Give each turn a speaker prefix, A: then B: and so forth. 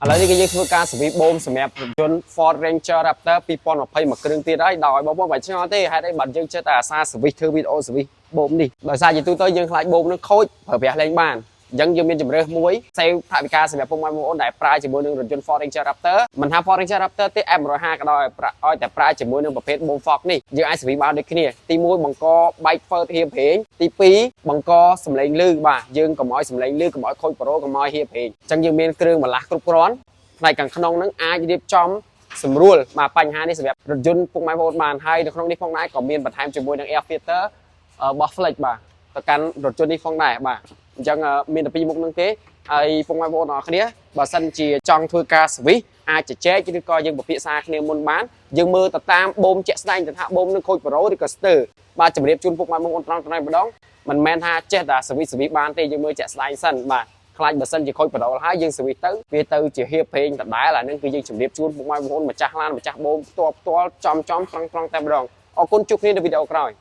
A: ឥឡូវនេះគេយើងធ្វើការសវិបូមសម្រាប់រថយន្ត Ford Ranger Raptor 2020មួយគ្រឿងទៀតហើយដោយបងប្អូនមិនឆ្ងល់ទេហេតុអីបាត់យើងចិត្តតែអាសាសវិធ្វើវីដេអូសវិបូមនេះដោយសារជាទូទៅយើងខ្លាចបូមនឹងខូចប្រើប្រាស់លេងបានអញ្ចឹងយើងមានជំរើសមួយសេវថវិកាសម្រាប់ពុកម៉ែបងប្អូនដែលប្រើជាមួយនឹងរថយន្ត Ford Ranger Raptor មិនថា Ford Ranger Raptor ទេ F150 ក៏ដោយឲ្យតែប្រើជាមួយនឹងប្រភេទ boom Ford នេះយើងអាចសវិបានដូចគ្នាទី1បង្កបែកហ្វឺហៀបព្រេងទី2បង្កសំឡេងលឺបាទយើងកុំឲ្យសំឡេងលឺកុំឲ្យខូចប្រូកុំឲ្យហៀបព្រេងអញ្ចឹងយើងមានគ្រឿងបន្លាស់គ្រប់គ្រាន់ផ្នែកខាងក្នុងហ្នឹងអាចរៀបចំសម្រួលបាទបញ្ហានេះសម្រាប់រថយន្តពុកម៉ែបងប្អូនបានហើយនៅក្នុងនេះផងដែរក៏មានបន្ថែមជាមួយនឹង air filter របស់ Flex បាទទៅកាន់រថយន្តនេះផងដែរបាទអញ្ចឹងមានតែពីរមុខហ្នឹងទេហើយពុកម៉ែបងប្អូនអរគ្នាបើសិនជាចង់ធ្វើការសវិសអាចជជែកឬក៏យើងពិភាក្សាគ្នាមុនបានយើងមើលទៅតាមបូមជាក់ស្ដែងទៅថាបូមនឹងខូចប្រូឬក៏ស្ទើរបាទជម្រាបជូនពុកម៉ែបងប្អូនត្រង់ម្ដងមិនមែនថាចេះតែសវិសបានទេយើងមើលជាក់ស្ដែងសិនបាទខ្លាចបើសិនជាខូចប្រូហើយយើងសវិសទៅវាទៅជាហៀបព្រេងដដែលអានឹងគឺយើងជម្រាបជូនពុកម៉ែបងប្អូនម្ចាស់ឡានម្ចាស់បូមផ្ទាល់ចំត្រង់តែម្ដងអរគុណជួបគ្នានៅវីដេអូក្រោយ